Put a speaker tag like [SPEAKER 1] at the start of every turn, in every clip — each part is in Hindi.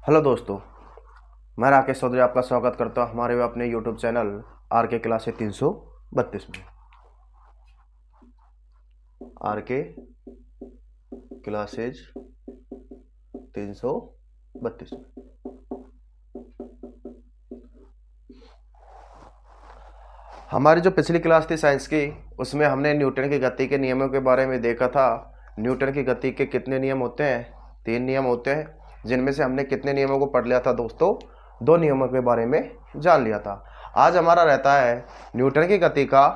[SPEAKER 1] हेलो दोस्तों, मैं राकेश चौधरी आपका स्वागत करता हूं हमारे अपने यूट्यूब चैनल आर के क्लासेज 332 में। आर के क्लासेज 332 में हमारी जो पिछली क्लास थी साइंस की, उसमें हमने न्यूटन की गति के नियमों के बारे में देखा था। न्यूटन की गति के कितने नियम होते हैं? 3 नियम होते हैं, जिनमें से हमने कितने नियमों को पढ़ लिया था दोस्तों? 2 नियमों के बारे में जान लिया था। आज हमारा रहता है न्यूटन की गति का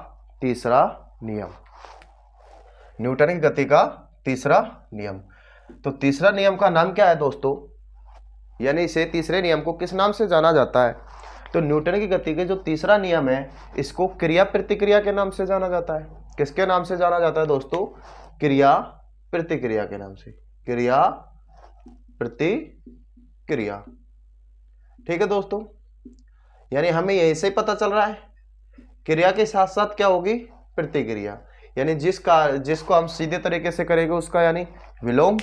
[SPEAKER 1] तीसरा नियम। न्यूटन की गति का तीसरा नियम। तो तीसरा नियम का नाम क्या है दोस्तों? यानी इसे तीसरे नियम को किस नाम से जाना जाता है? तो न्यूटन की गति के जो तीसरा नियम है, इसको क्रिया प्रतिक्रिया के नाम से जाना जाता है। किसके नाम से जाना जाता है दोस्तों? क्रिया प्रतिक्रिया के नाम से। क्रिया प्रतिक्रिया। ठीक है दोस्तों, यानी हमें यहीं से पता चल रहा है क्रिया के साथ साथ क्या होगी? प्रतिक्रिया। यानी जिसको हम सीधे तरीके से करेंगे उसका यानी विलोम,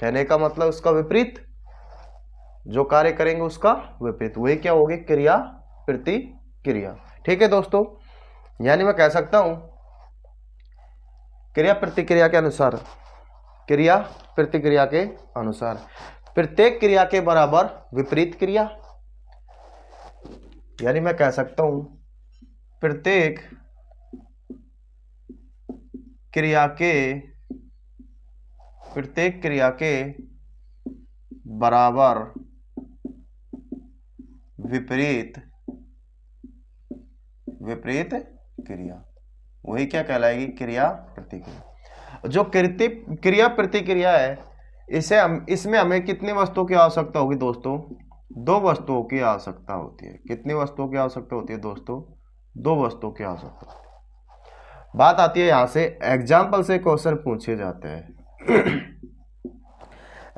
[SPEAKER 1] कहने का मतलब उसका विपरीत, जो कार्य करेंगे उसका विपरीत, वही क्या होगी? क्रिया प्रतिक्रिया। ठीक है दोस्तों, यानी मैं कह सकता हूं क्रिया प्रतिक्रिया के अनुसार, क्रिया प्रतिक्रिया के अनुसार प्रत्येक क्रिया के बराबर विपरीत क्रिया। यानी मैं कह सकता हूं प्रत्येक क्रिया के बराबर विपरीत क्रिया, वही क्या कहलाएगी? क्रिया प्रतिक्रिया। जो क्रिया प्रतिक्रिया है, इसमें हमें कितनी वस्तुओं की आवश्यकता होगी दोस्तों? 2 वस्तुओं की आवश्यकता होती है। कितनी वस्तुओं की आवश्यकता होती है दोस्तों? 2 वस्तुओं की आवश्यकता होती है। बात आती है यहां से एग्जाम्पल से क्वेश्चन पूछे जाते हैं।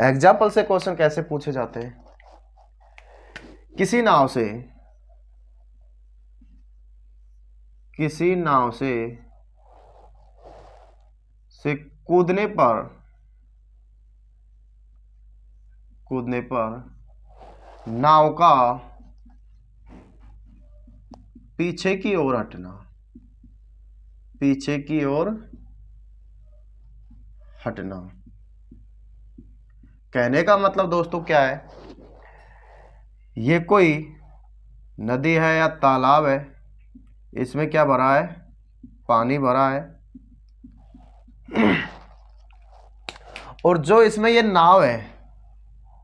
[SPEAKER 1] एग्जाम्पल से क्वेश्चन कैसे पूछे जाते हैं? किसी नाव से कूदने पर नाव का पीछे की ओर हटना। कहने का मतलब दोस्तों क्या है? ये कोई नदी है या तालाब है, इसमें क्या भरा है? पानी भरा है। और जो इसमें ये नाव है,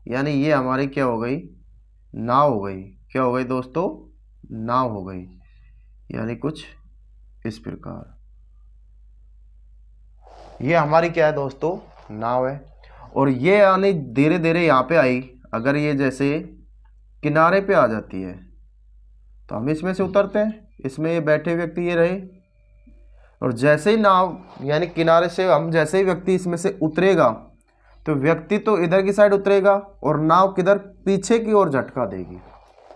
[SPEAKER 1] यानी ये हमारी क्या हो गई? नाव हो गई। क्या हो गई दोस्तों? नाव हो गई। यानी कुछ इस प्रकार ये हमारी क्या है दोस्तों? नाव है। और ये यानी धीरे धीरे यहाँ पे आई। अगर ये जैसे किनारे पे आ जाती है तो हम इसमें से उतरते हैं, इसमें ये बैठे व्यक्ति ये रहे, और जैसे ही नाव यानी किनारे से हम जैसे ही व्यक्ति इसमें से उतरेगा तो व्यक्ति तो इधर की साइड उतरेगा और नाव किधर? पीछे की ओर झटका देगी।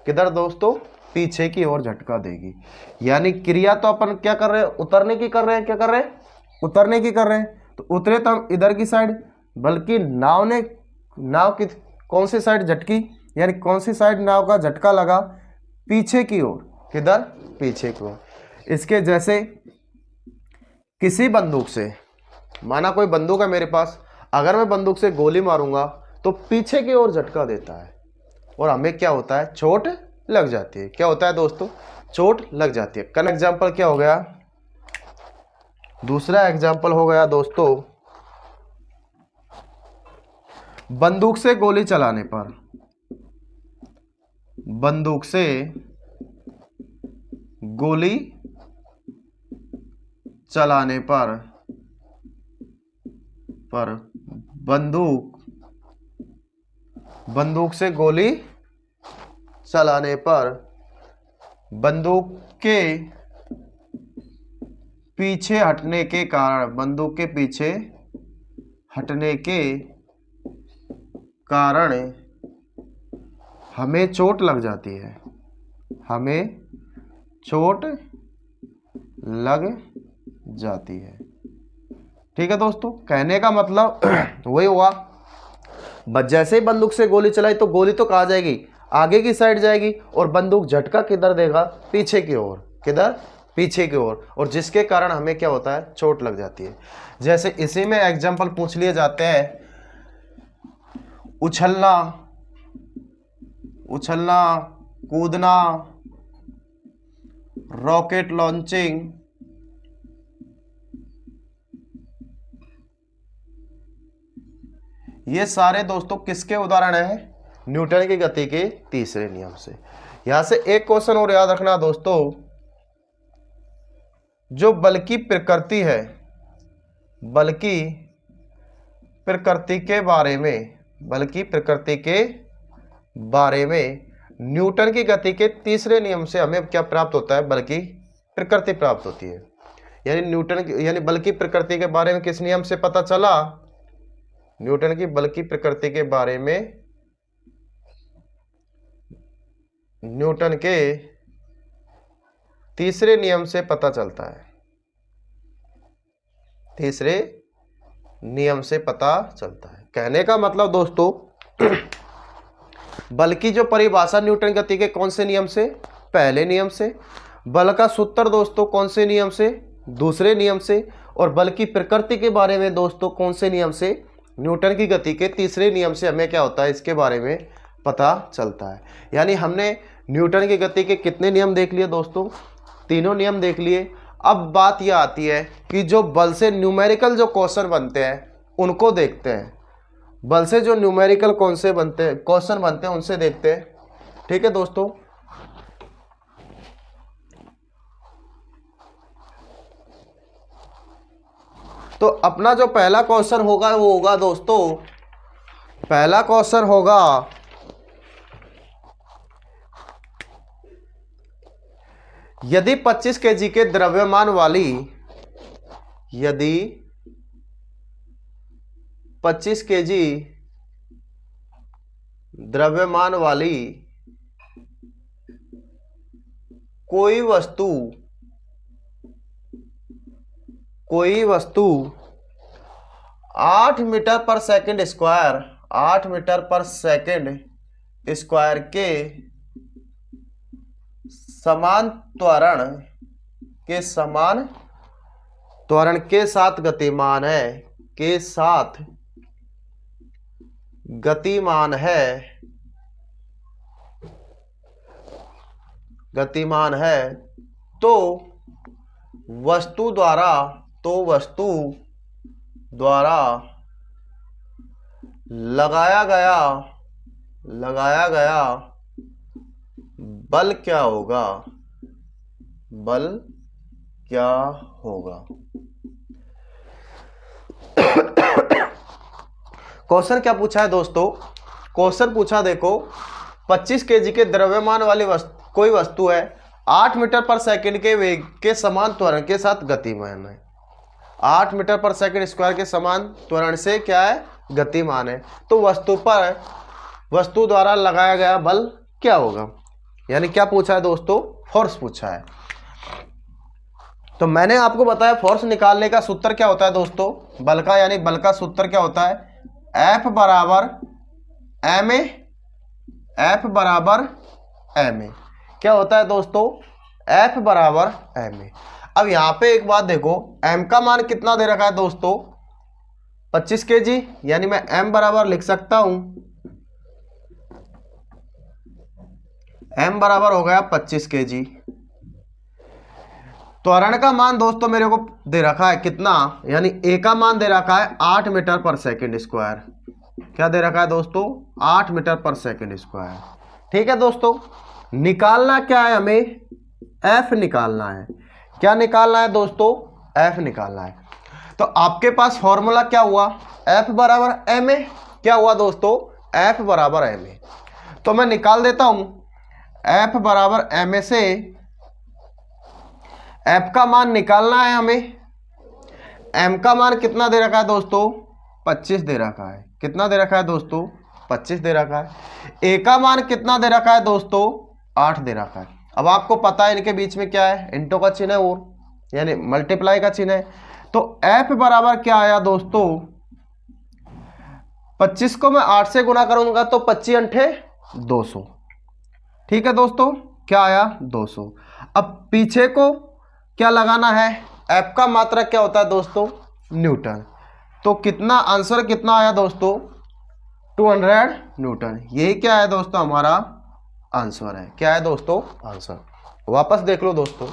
[SPEAKER 1] किधर दोस्तों? पीछे की ओर झटका देगी। यानी क्रिया तो अपन क्या कर रहे हैं? उतरने की कर रहे हैं। क्या कर रहे हैं? उतरने की कर रहे हैं। तो उतरे तो हम इधर की साइड, बल्कि नाव की कौन सी साइड झटकी? यानी कौन सी साइड नाव का झटका लगा? पीछे की ओर। किधर? पीछे की ओर। इसके जैसे किसी बंदूक से, माना कोई बंदूक है मेरे पास, अगर मैं बंदूक से गोली मारूंगा तो पीछे की ओर झटका देता है और हमें क्या होता है? चोट लग जाती है। क्या होता है दोस्तों? चोट लग जाती है। कल एग्जाम्पल क्या हो गया? दूसरा एग्जाम्पल हो गया दोस्तों, बंदूक से गोली चलाने पर। बंदूक से गोली चलाने पर बंदूक से गोली चलाने पर बंदूक के पीछे हटने के कारण, बंदूक के पीछे हटने के कारण हमें चोट लग जाती है। हमें चोट लग जाती है। ठीक है दोस्तों, कहने का मतलब वही हुआ जैसे ही बंदूक से गोली चलाई तो गोली तो कहाँ जाएगी, आगे की साइड जाएगी, और बंदूक झटका किधर देगा, पीछे की ओर। किधर, पीछे की ओर, और जिसके कारण हमें क्या होता है, चोट लग जाती है। जैसे इसी में एग्जाम्पल पूछ लिए जाते हैं, उछलना, उछलना, कूदना, रॉकेट लॉन्चिंग, ये सारे दोस्तों किसके उदाहरण हैं, न्यूटन की गति के तीसरे नियम से। यहां से एक क्वेश्चन और याद रखना दोस्तों, जो बल की प्रकृति है, बल की प्रकृति के बारे में, बल की प्रकृति के बारे में न्यूटन की गति के तीसरे नियम से हमें क्या प्राप्त होता है, बल की प्रकृति प्राप्त होती है। यानी यानी बल की प्रकृति के बारे में किस नियम से पता चला, न्यूटन की बल की प्रकृति के बारे में न्यूटन के तीसरे नियम से पता चलता है, तीसरे नियम से पता चलता है। कहने का मतलब दोस्तों बल की जो परिभाषा न्यूटन गति के कौन से नियम से, पहले नियम से। बल का सूत्र दोस्तों कौन से नियम से, दूसरे नियम से। और बल की प्रकृति के बारे में दोस्तों कौन से नियम से, न्यूटन की गति के तीसरे नियम से हमें क्या होता है, इसके बारे में पता चलता है। यानी हमने न्यूटन की गति के कितने नियम देख लिए दोस्तों, तीनों नियम देख लिए। अब बात यह आती है कि जो बल से न्यूमेरिकल जो क्वेश्चन बनते हैं उनको देखते हैं। बल से जो न्यूमेरिकल कौन से बनते हैं, क्वेश्चन बनते हैं, उनसे देखते हैं। ठीक है दोस्तों, तो अपना जो पहला क्वेश्चन होगा वो होगा दोस्तों, पहला क्वेश्चन होगा यदि 25 केजी के द्रव्यमान वाली, यदि 25 केजी द्रव्यमान वाली कोई वस्तु 8 मीटर पर सेकंड स्क्वायर, 8 मीटर पर सेकंड स्क्वायर के समान त्वरण के साथ गतिमान है, के साथ गतिमान है, तो वस्तु द्वारा लगाया गया बल क्या होगा, बल क्या होगा। क्वेश्चन क्या पूछा है दोस्तों, क्वेश्चन पूछा देखो 25 केजी के द्रव्यमान वाली कोई वस्तु है, 8 मीटर पर सेकंड के वेग के समान त्वरण के साथ गतिमान है। 8 मीटर पर सेकंड स्क्वायर के समान त्वरण से क्या है, गतिमान है। तो वस्तु द्वारा लगाया गया बल क्या होगा। यानी क्या पूछा है दोस्तों, फोर्स पूछा है। तो मैंने आपको बताया फोर्स निकालने का सूत्र क्या होता है दोस्तों, बल का, यानी बल का सूत्र क्या होता है, F बराबर ma, F बराबर ma। क्या होता है दोस्तों, F बराबर ma। अब यहां पे एक बात देखो, m का मान कितना दे रखा है दोस्तों, 25 केजी, यानी मैं m बराबर लिख सकता हूं, m बराबर हो गया 25 केजी। त्वरण का मान दोस्तों मेरे को दे रखा है कितना, यानी a का मान दे रखा है 8 मीटर पर सेकंड स्क्वायर। क्या दे रखा है दोस्तों, 8 मीटर पर सेकंड स्क्वायर। ठीक है दोस्तों, निकालना क्या है हमें, F निकालना है। क्या निकालना है दोस्तों, F निकालना है। तो आपके पास फॉर्मूला क्या हुआ, F बराबर ma। क्या हुआ दोस्तों, F बराबर ma। तो मैं निकाल देता हूं, F बराबर ma से F का मान निकालना है हमें। M का मान कितना दे रखा है दोस्तों, 25 दे रखा है। कितना दे रखा है दोस्तों, 25 दे रखा है। A का मान कितना दे रखा है दोस्तों, 8 दे रखा है। अब आपको पता है इनके बीच में क्या है, इंटू का चिन्ह है, और यानी मल्टीप्लाई का चिन्ह है। तो F बराबर क्या आया दोस्तों, 25 को मैं 8 से गुना करूंगा तो 25 अंठे 200। ठीक है दोस्तों, क्या आया 200। अब पीछे को क्या लगाना है, एफ का मात्रक क्या होता है दोस्तों, न्यूटन। तो कितना आंसर कितना आया दोस्तों, 200 न्यूटन। यही क्या है दोस्तों, हमारा आंसर है। क्या है दोस्तों, आंसर। वापस देख लो दोस्तों,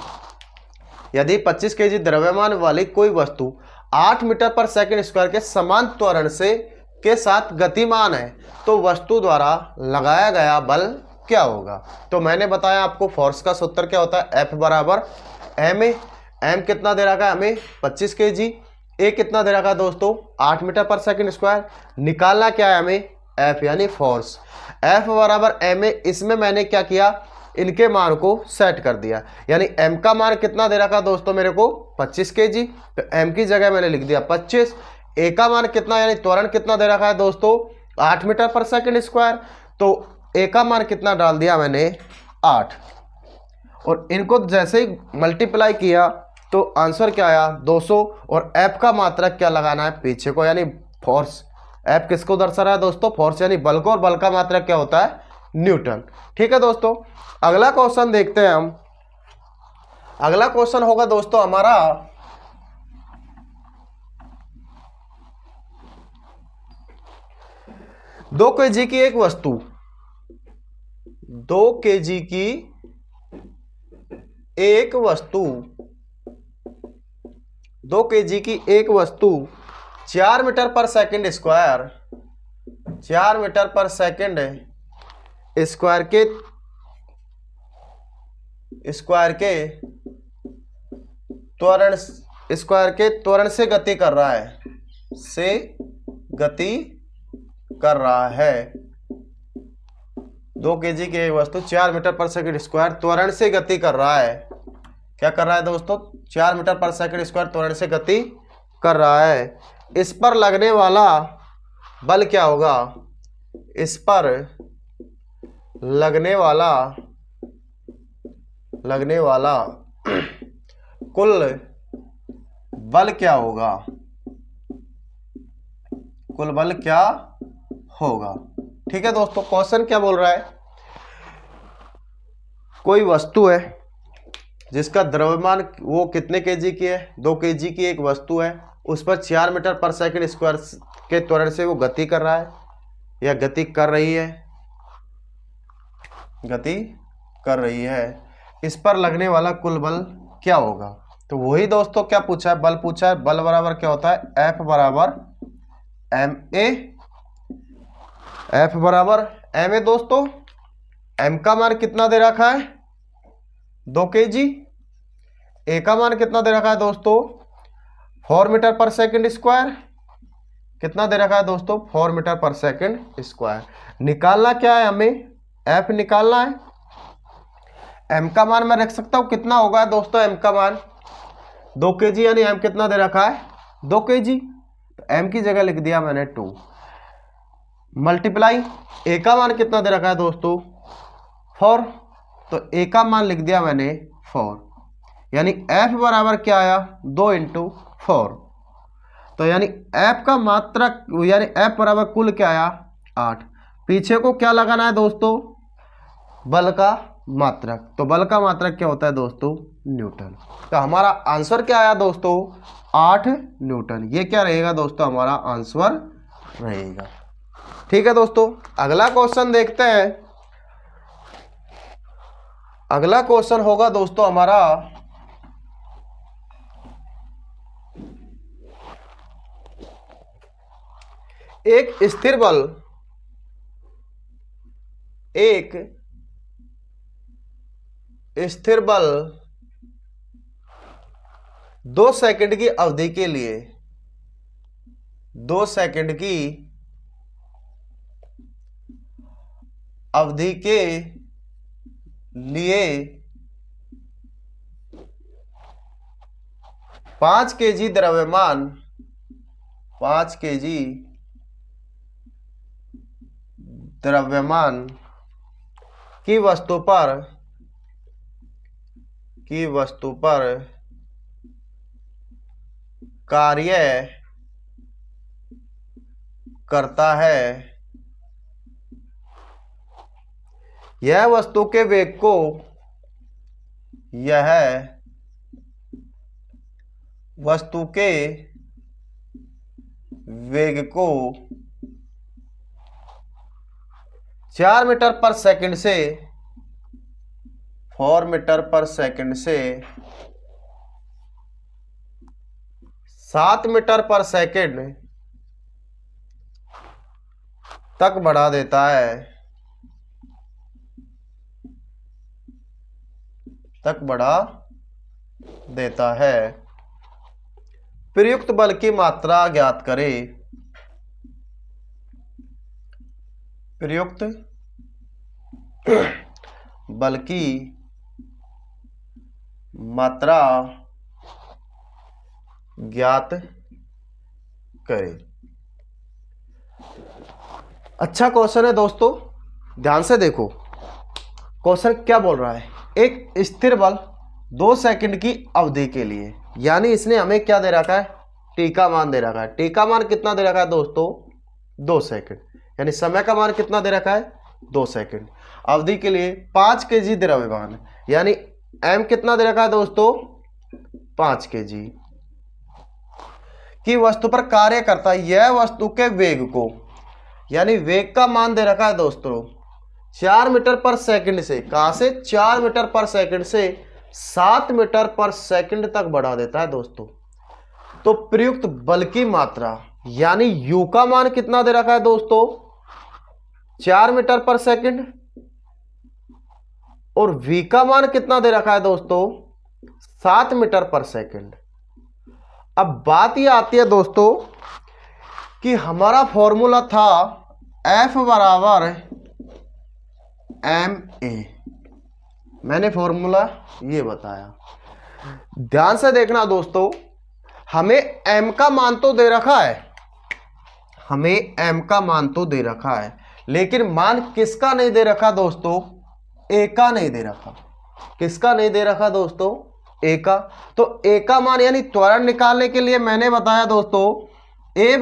[SPEAKER 1] यदि 25 केजी द्रव्यमान वाली कोई वस्तु 8 मीटर पर सेकंड स्क्वायर के समान त्वरण से के साथ गतिमान है तो वस्तु द्वारा लगाया गया बल क्या होगा। तो मैंने बताया आपको फोर्स का सूत्र क्या होता है, F बराबर एम ए। एम कितना दे रखा है हमें, 25 केजी। ए कितना दे रखा है दोस्तों, 8 मीटर पर सेकंड स्क्वायर। निकालना क्या है हमें, F यानी फोर्स। F बराबर एम ए। इसमें मैंने क्या किया, इनके मान को सेट कर दिया, यानी m का मान कितना दे रखा दोस्तों मेरे को 25 केजी, तो m की जगह मैंने लिख दिया 25। a का मान कितना, यानी त्वरण कितना दे रखा है दोस्तों 8 मीटर पर सेकंड स्क्वायर, तो a का मान कितना डाल दिया मैंने 8। और इनको जैसे ही मल्टीप्लाई किया तो आंसर क्या आया 200। और F का मात्रक क्या लगाना है पीछे को, यानी फोर्स। F किसको दर्शा रहा है दोस्तों, फोर्स यानी बल को, और बल का मात्रक क्या होता है, न्यूटन। ठीक है दोस्तों, अगला क्वेश्चन देखते हैं हम। अगला क्वेश्चन होगा दोस्तों हमारा 2 केजी की एक वस्तु, 2 केजी की एक वस्तु, 2 केजी की एक वस्तु 4 मीटर पर सेकंड स्क्वायर, 4 मीटर पर सेकंड स्क्वायर के त्वरण से गति कर रहा है, है। 2 केजी की एक वस्तु 4 मीटर पर सेकंड स्क्वायर त्वरण से गति कर रहा है। क्या कर रहा है दोस्तों, 4 मीटर पर सेकंड स्क्वायर त्वरण से गति कर रहा है। इस पर लगने वाला बल क्या होगा, इस पर लगने वाला कुल बल क्या होगा, कुल बल क्या होगा। ठीक है दोस्तों, क्वेश्चन क्या बोल रहा है, कोई वस्तु है जिसका द्रव्यमान वो कितने केजी की है, 2 केजी की एक वस्तु है, उस पर 4 मीटर पर सेकंड स्क्वायर के त्वरण से वो गति कर रहा है या गति कर रही है। इस पर लगने वाला कुल बल क्या होगा। तो वही दोस्तों क्या पूछा है, बल पूछा है। बल बराबर क्या होता है, F बराबर एम ए। F बराबर एम ए दोस्तों। m का मान कितना दे रखा है 2 केजी, a का मान कितना दे रखा है दोस्तों 4 मीटर पर सेकंड स्क्वायर, कितना दे रखा है दोस्तों 4 मीटर पर सेकंड स्क्वायर। निकालना क्या है हमें, F निकालना है। m का मान मैं रख सकता हूं, कितना होगा दोस्तों m का मान 2 केजी, यानी m कितना दे रखा है 2 केजी, तो m की जगह लिख दिया मैंने 2। मल्टीप्लाई a का मान कितना दे रखा है दोस्तों 4, तो a का मान लिख दिया मैंने 4, यानी F बराबर क्या आया 2 × 4। तो यानी F का मात्रक, यानी F बराबर कुल क्या आया 8। पीछे को क्या लगाना है दोस्तों, बल का मात्रक। तो बल का मात्रक क्या होता है दोस्तों, न्यूटन। तो हमारा आंसर क्या आया दोस्तों 8 न्यूटन। ये क्या रहेगा दोस्तों, हमारा आंसर रहेगा। ठीक है दोस्तों, अगला क्वेश्चन देखते हैं। अगला क्वेश्चन होगा दोस्तों हमारा एक स्थिर बल 2 सेकंड की अवधि के लिए 2 सेकंड की अवधि के लिए 5 केजी द्रव्यमान 5 केजी द्रव्यमान की वस्तु पर करता है, यह वस्तु के वेग को, यह वस्तु के वेग को 4 मीटर पर सेकंड से 4 मीटर पर सेकंड से 7 मीटर पर सेकंड तक बढ़ा देता है, प्रयुक्त बल की मात्रा ज्ञात करें, प्रयुक्त बल की मात्रा ज्ञात करें। अच्छा क्वेश्चन है दोस्तों, ध्यान से देखो क्वेश्चन क्या बोल रहा है। एक स्थिर बल 2 सेकंड की अवधि के लिए, यानी इसने हमें क्या दे रखा है, टी का मान दे रखा है। टी का मान कितना दे रखा है दोस्तों, 2 सेकंड, यानी समय का मान कितना दे रखा है, 2 सेकंड। अवधि के लिए 5 kg द्रव्यमान, यानी m कितना दे रखा है दोस्तों, 5 kg की वस्तु पर कार्य करता है, यह वस्तु के वेग को, यानी वेग का मान दे रखा है दोस्तों 4 मीटर पर सेकंड से, कहां से, 4 मीटर पर सेकंड से 7 मीटर पर सेकंड तक बढ़ा देता है दोस्तों। तो प्रयुक्त बल की मात्रा, यानी u का मान कितना दे रखा है दोस्तों, 4 मीटर पर सेकंड, और v का मान कितना दे रखा है दोस्तों, 7 मीटर पर सेकंड। अब बात यह आती है दोस्तों कि हमारा फॉर्मूला था F बराबर ma, मैंने फॉर्मूला ये बताया। ध्यान से देखना दोस्तों, हमें m का मान तो दे रखा है, हमें m का मान तो दे रखा है, लेकिन मान किसका नहीं दे रखा दोस्तों, a का नहीं दे रखा। किसका नहीं दे रखा दोस्तों, a का। तो a का मान यानी त्वरण निकालने के लिए मैंने बताया दोस्तों a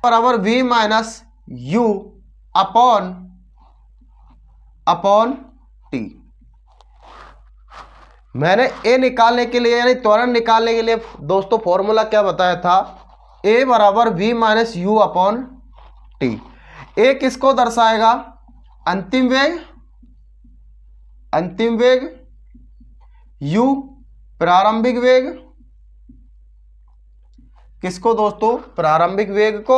[SPEAKER 1] बराबर v minus u upon T. मैंने a निकालने के लिए यानी त्वरण निकालने के लिए दोस्तों फॉर्मूला क्या बताया था, a बराबर v minus U upon T. a किसको दर्शाएगा, अंतिम वेग, u प्रारंभिक वेग, किसको दोस्तों, प्रारंभिक वेग को,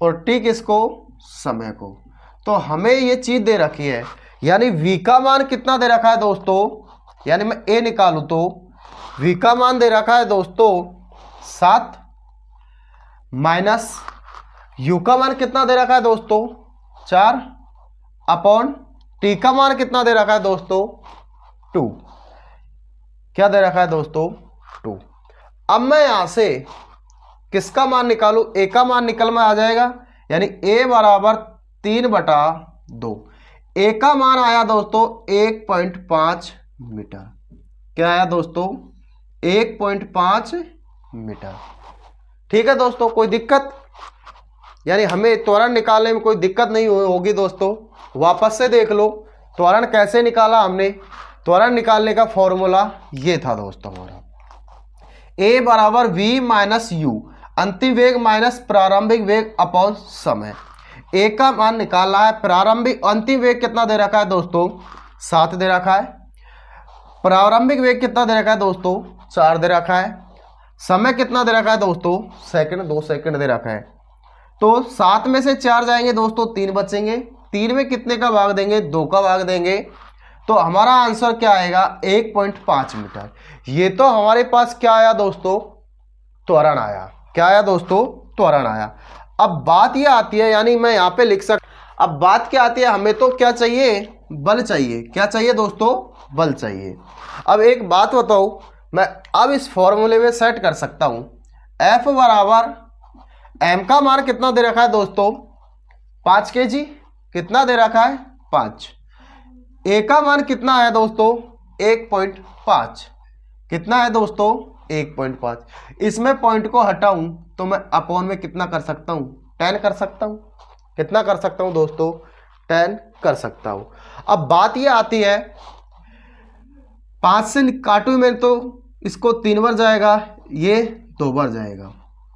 [SPEAKER 1] और t किसको, समय को। तो हमें ये चीज दे रखी है, यानी v का मान कितना दे रखा है दोस्तों, यानी मैं a निकालूं तो v का मान दे रखा है दोस्तों 7, माइनस u का मान कितना दे रखा है दोस्तों 4, अपॉन t का मान कितना दे रखा है दोस्तों 2। क्या दे रखा है दोस्तों 2। अब मैं यहां से किसका मान निकालूं, a का मान निकल में आ जाएगा, यानी a बराबर 3/2। a का मान आया दोस्तों 1.5 मीटर। क्या आया दोस्तों 1.5 मीटर। ठीक है दोस्तों, कोई दिक्कत, यानी हमें त्वरण निकालने में कोई दिक्कत नहीं होगी दोस्तों। वापस से देख लो त्वरण कैसे निकाला हमने। त्वरण निकालने का फॉर्मूला ये था दोस्तों हमारा, a बराबर v माइनस यू, अंतिम वेग माइनस प्रारंभिक वेग अपॉन समय। a का मान निकालना है, प्रारंभिक अंतिम वेग कितना दे रखा है दोस्तों 7 दे रखा है, प्रारंभिक वेग कितना दे रखा है दोस्तों 4 दे रखा है, समय कितना दे रखा है दोस्तों सेकंड, 2 सेकंड दे रखा है। तो 7 में से 4 जाएंगे दोस्तों 3 बचेंगे, 3 में कितने का भाग देंगे 2 का भाग देंगे, तो हमारा आंसर क्या आएगा 1.5 मीटर। ये तो हमारे पास क्या आया दोस्तों त्वरण आया। क्या आया दोस्तों त्वरण आया। अब बात ये आती है, यानी मैं यहाँ पे लिख अब बात क्या आती है, हमें तो क्या चाहिए बल चाहिए। क्या चाहिए दोस्तों बल चाहिए। अब एक बात बताओ, मैं अब इस फॉर्मूले में सेट कर सकता हूँ F बराबर m का मान कितना दे रखा है दोस्तों 5 kg, कितना दे रखा है 5। a का मान कितना है दोस्तों 1.5, कितना है दोस्तों 1.5। इसमें पॉइंट को हटाऊं तो मैं अपॉन में कितना कर सकता हूं, 10 कर सकता हूं। कितना कर सकता हूं दोस्तों, 10 कर सकता हूं। अब बात ये आती है 5 से काटू में तो इसको 3 बार जाएगा, ये 2 बार जाएगा,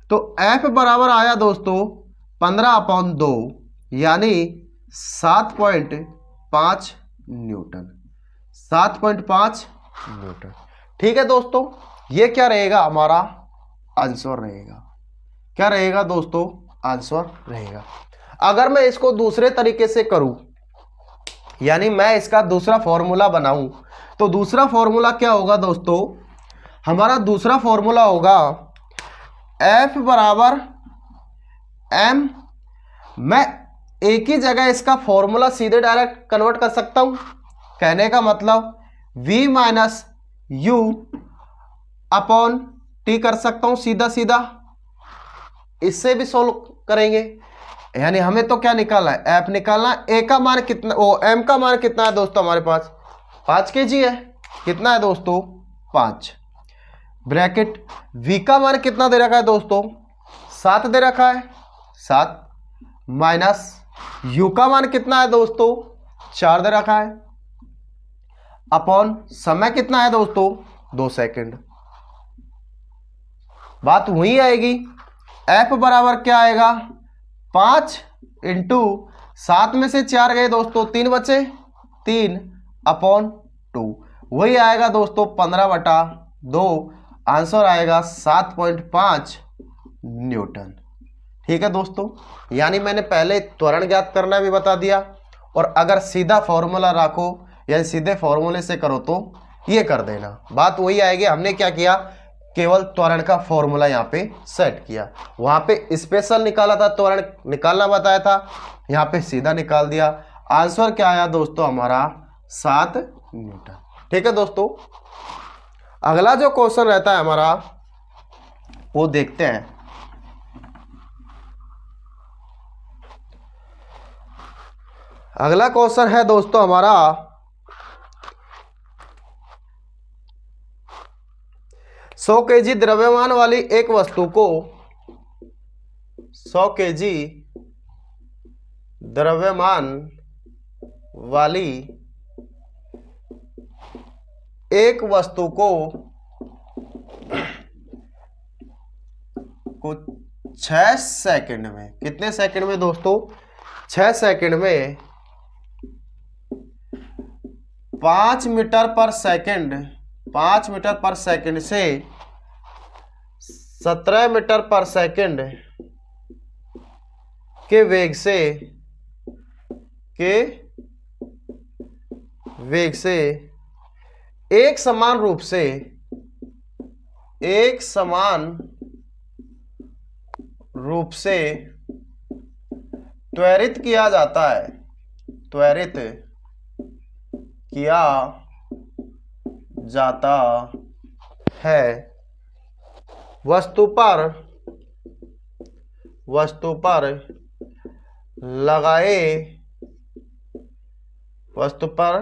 [SPEAKER 1] तो F बराबर आया दोस्तों 15/2 यानी 7.5 न्यूटन। 7.5 न्यूटन। ठीक है दोस्तों, ये क्या रहेगा, हमारा आंसर रहेगा। क्या रहेगा दोस्तों, आंसर रहेगा। अगर मैं इसको दूसरे तरीके से करूं, यानी मैं इसका दूसरा फॉर्मूला बनाऊं, तो दूसरा फॉर्मूला क्या होगा दोस्तों, हमारा दूसरा फॉर्मूला होगा F बराबर m। मैं एक ही जगह इसका फॉर्मूला सीधे डायरेक्ट कन्वर्ट कर सकता हूं। कहने का मतलब v minus U upon T कर सकता हूं सीधा सीधा। इससे भी सोल्व करेंगे, यानी हमें तो क्या निकालना है, एफ निकालना है। ए का मान कितना, ओ एम का मान कितना है दोस्तों, हमारे पास 5 kg है। कितना है दोस्तों, 5। ब्रैकेट वी का मान कितना दे रखा है दोस्तों, 7 दे रखा है, 7 माइनस यू का मान कितना है दोस्तों, 4 दे रखा है, अपॉन समय कितना है दोस्तों, 2 सेकंड। बात वही आएगी, एफ बराबर क्या आएगा, 5 इंटू 7 में से 4 गए दोस्तों, 3 बचे, 3 अपॉन 2, वही आएगा दोस्तों 15/2। आंसर आएगा 7.5 न्यूटन। ठीक है दोस्तों, यानी मैंने पहले त्वरण ज्ञात करना भी बता दिया, और अगर सीधा फॉर्मूला रखो या सीधे फॉर्मूले से करो तो ये कर देना, बात वही आएगी। हमने क्या किया, केवल त्वरण का फॉर्मूला यहाँ पे सेट किया, वहां पे स्पेशल निकाला था, त्वरण निकालना बताया था, यहाँ पे सीधा निकाल दिया। आंसर क्या आया दोस्तों, हमारा 7 न्यूटन। ठीक है दोस्तों, अगला जो क्वेश्चन रहता है हमारा वो देखते हैं। अगला क्वेश्चन है दोस्तों हमारा 100 kg द्रव्यमान वाली एक वस्तु को 100 kg द्रव्यमान वाली एक वस्तु को 6 सेकंड में, कितने सेकंड में दोस्तों, 6 सेकंड में 5 मीटर पर सेकंड, 5 मीटर पर सेकंड से 17 मीटर पर सेकंड के वेग से एक समान रूप से त्वरित किया जाता है, त्वरित किया जाता है वस्तु पर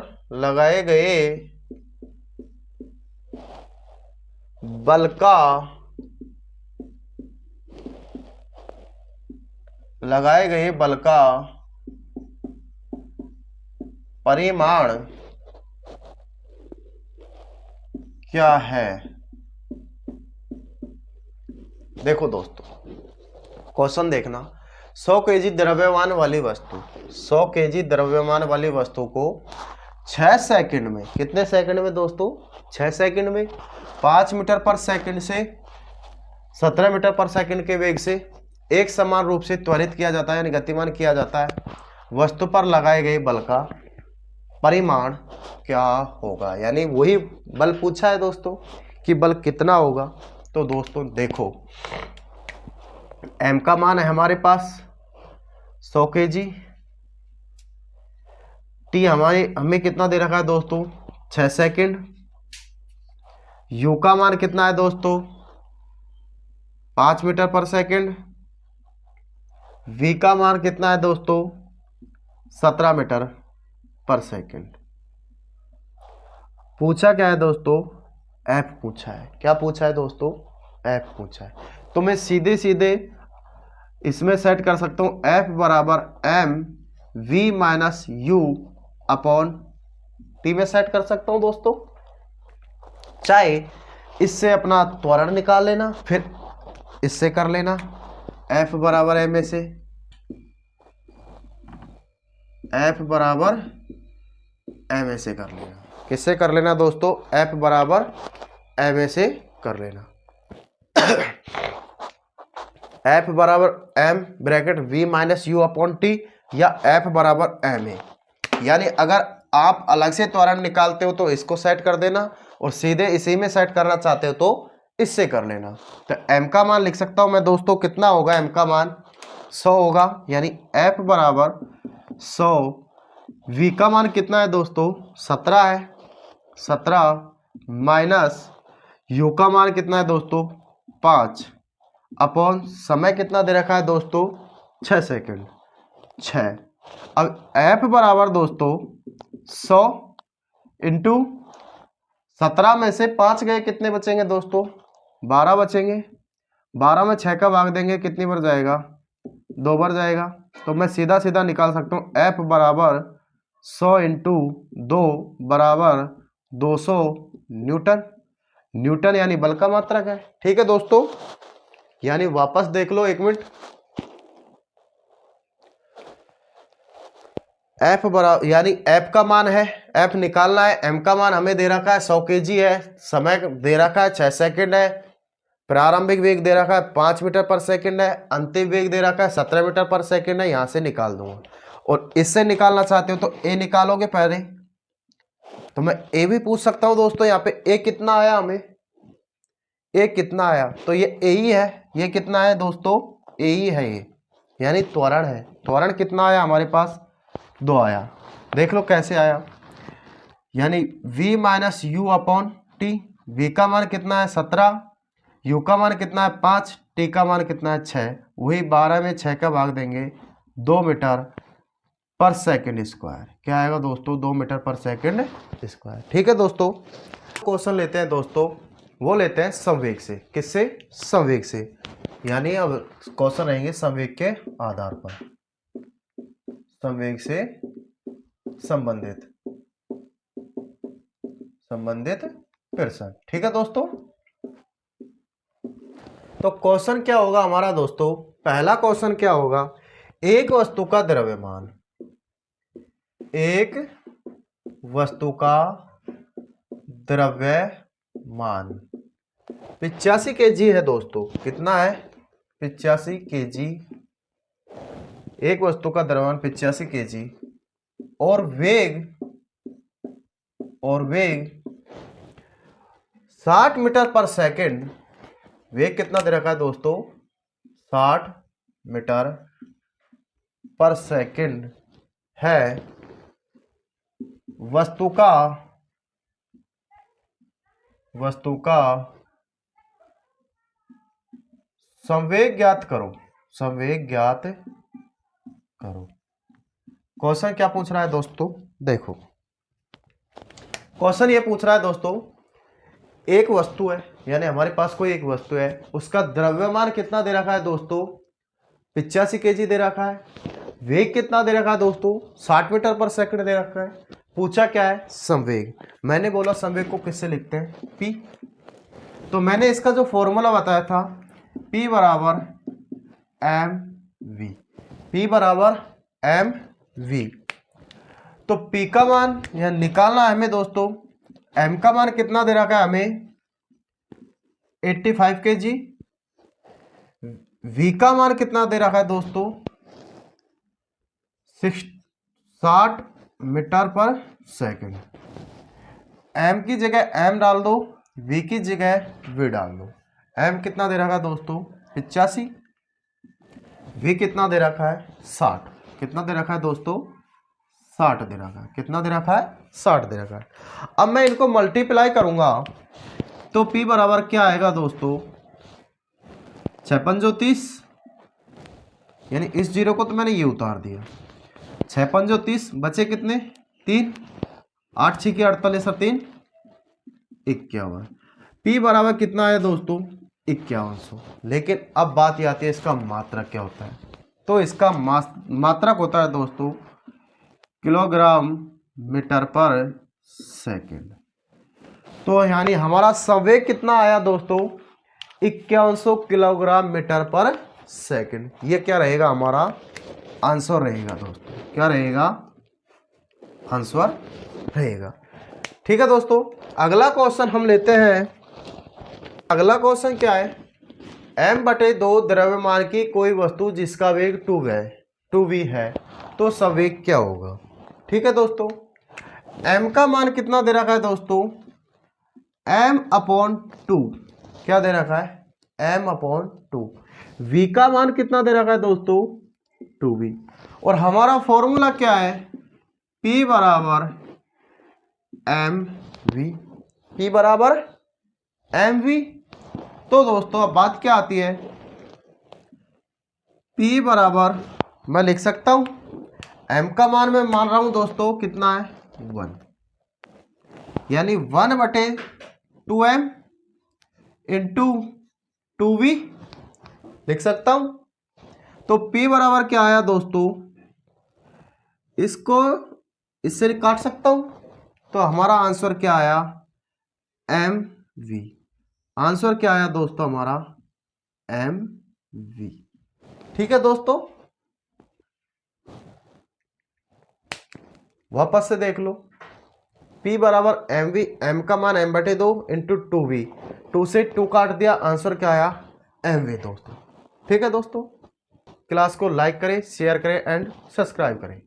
[SPEAKER 1] लगाए गए बल का परिमाण क्या है। देखो दोस्तों, क्वेश्चन देखना, 100 kg द्रव्यमान वाली वस्तु, 100 kg द्रव्यमान वाली वस्तु को 6 सेकंड में, कितने सेकंड में दोस्तों, 6 सेकंड में 5 मीटर पर सेकंड से 17 मीटर पर सेकंड के वेग से एक समान रूप से त्वरित किया जाता है, यानी गतिमान किया जाता है। वस्तु पर लगाए गए बल का परिमाण क्या होगा, यानी वही बल पूछा है दोस्तों कि बल कितना होगा। तो दोस्तों देखो, m का मान है हमारे पास 100 kg, t हमें कितना दे रखा है दोस्तों, 6 सेकंड, u का मान कितना है दोस्तों, 5 मीटर पर सेकंड, v का मान कितना है दोस्तों, 17 मीटर पर सेकंड। पूछा क्या है दोस्तों, एफ पूछा है। क्या पूछा है दोस्तों? एफ पूछा है। तो मैं सीधे सीधे इसमें सेट कर सकता हूँ एफ बराबर M V minus U upon T में सेट कर सकता हूँ दोस्तों। चाहे इससे अपना त्वरण निकाल लेना, फिर इससे कर लेना एफ बराबर एम ए से, एफ बराबर एम ए से कर लेना। किससे कर लेना दोस्तों? एफ बराबर एम ए से कर लेना। एफ बराबर M bracket V minus U upon T या एफ बराबर एम ए। यानी अगर आप अलग से त्वरण निकालते हो तो इसको सेट कर देना, और सीधे इसी में सेट करना चाहते हो तो इससे कर लेना। तो m का मान लिख सकता हूं मैं दोस्तों, कितना होगा? m का मान 100 होगा, यानी f बराबर 100। v का मान कितना है दोस्तों? 17 है, 17 माइनस u का मान कितना है दोस्तों? 5 अपॉन समय कितना दे रखा है दोस्तों? 6 सेकेंड, 6। अब f बराबर दोस्तों 100 इंटू 17 में से 5 गए, कितने बचेंगे दोस्तों? 12 बचेंगे। 12 में 6 का भाग देंगे, कितनी बार जाएगा? 2 बार जाएगा। तो मैं सीधा सीधा निकाल सकता हूँ एफ बराबर 100 इंटू 2 बराबर 200 न्यूटन। न्यूटन यानी बल का मात्रक है। ठीक है दोस्तों, यानी वापस देख लो 1 मिनट। एफ बराबर यानी एफ का मान है, एफ निकालना है। एम का मान हमें दे रखा है 100 kg है, समय दे रखा है 6 सेकंड है, प्रारंभिक वेग दे रखा है 5 मीटर पर सेकंड है, अंतिम वेग दे रखा है 17 मीटर पर सेकंड है। यहां से निकाल दूंगा, और इससे निकालना चाहते हो तो ए निकालोगे पहले। तो मैं ए भी पूछ सकता हूं दोस्तों। यहाँ पे ए कितना आया हमें? ए कितना आया? तो ये ए ही है। ये कितना है दोस्तों? ए ही है ये, यानी त्वरण है। त्वरण कितना आया हमारे पास? 2 आया। देख लो कैसे आया, यानी v minus U upon T. v का मान कितना है? 17, u का मान कितना है? 5, t का मान कितना है? 6। वही 12 में 6 का भाग देंगे, 2 मीटर पर सेकंड स्क्वायर। क्या आएगा दोस्तों? 2 मीटर पर सेकंड स्क्वायर। ठीक है दोस्तों, क्वेश्चन लेते हैं दोस्तों, वो लेते हैं संवेग से। किससे? संवेग से। यानी अब क्वेश्चन रहेंगे संवेग के आधार पर, संवेग से संबंधित प्रश्न। ठीक है दोस्तों, तो क्वेश्चन क्या होगा हमारा दोस्तों? पहला क्वेश्चन क्या होगा? एक वस्तु का द्रव्यमान, एक वस्तु का द्रव्यमान 85 kg है दोस्तों। कितना है? 85 kg। एक वस्तु का द्रव्यमान 85 kg, और वेग 60 मीटर पर सेकंड। वेग कितना दे रखा है दोस्तों? 60 मीटर पर सेकंड है। वस्तु का संवेग ज्ञात करो। संवेग ज्ञात करो। क्वेश्चन क्या पूछ रहा है दोस्तों? देखो, क्वेश्चन ये पूछ रहा है दोस्तों, एक वस्तु है, यानी हमारे पास कोई एक वस्तु है, उसका द्रव्यमान कितना दे रखा है दोस्तों? 85 kg दे रखा है। वेग कितना दे रखा है दोस्तों? 60 मीटर पर सेकंड दे रखा है। पूछा क्या है? संवेग। मैंने बोला संवेग को किससे लिखते हैं? P। तो मैंने इसका जो फॉर्मूला बताया था, P बराबर mv। P बराबर mv। तो P का मान यह निकालना है हमें दोस्तों। M का मान कितना दे रखा है हमें? 85 kg। V का मान कितना दे रखा है दोस्तों? 60 मीटर पर सेकंड। M की जगह M डाल दो, V की जगह V डाल दो। M कितना दे रखा है दोस्तों? 85। V कितना दे रखा है? 60। कितना दे रखा है दोस्तों? 60 दे रखा है। कितना दे रखा है? 60 दे रखा है। अब मैं इनको मल्टीप्लाई करूंगा तो P बराबर क्या आएगा दोस्तों? 6 × 30, यानी इस जीरो को तो मैंने ये उतार दिया। 6 × 30 बचे कितने? 3। 8 × 6 = 48 और 3 = 51। P बराबर कितना है दोस्तों 5100। लेकिन अब बात ये आती है इसका मात्रक क्या होता है। तो इसका मात्रक होता है दोस्तों किलोग्राम मीटर पर सेकंड। तो यानी हमारा संवेग कितना आया दोस्तों 5100 किलोग्राम मीटर पर सेकंड। ये क्या रहेगा हमारा आंसर रहेगा दोस्तों, क्या रहेगा आंसर रहेगा। ठीक है दोस्तों, अगला क्वेश्चन हम लेते हैं। अगला क्वेश्चन क्या है, m/2 द्रव्यमान की कोई वस्तु जिसका वेग 2v है तो संवेग क्या होगा। ठीक है दोस्तों, m का मान कितना दे रखा है दोस्तों m/2, क्या दे रखा है m/2। v का मान कितना दे रखा है दोस्तों 2v। और हमारा फॉर्मूला क्या है p बराबर mv, p बराबर mv। तो दोस्तों अब बात क्या आती है, p बराबर मैं लिख सकता हूं m का मान मैं मान रहा हूं दोस्तों कितना है 1, यानी 1/2m इंटू 2v लिख सकता हूं। तो p बराबर क्या आया दोस्तों, इसको इससे काट सकता हूं, तो हमारा आंसर क्या आया mv। आंसर क्या आया दोस्तों हमारा mv। ठीक है दोस्तों, वापस से देख लो, p बराबर mv, m का मान m/2 इंटू 2v, 2 से 2 काट दिया, आंसर क्या आया mv दोस्तों। ठीक है दोस्तों, क्लास को लाइक करें, शेयर करें एंड सब्सक्राइब करें।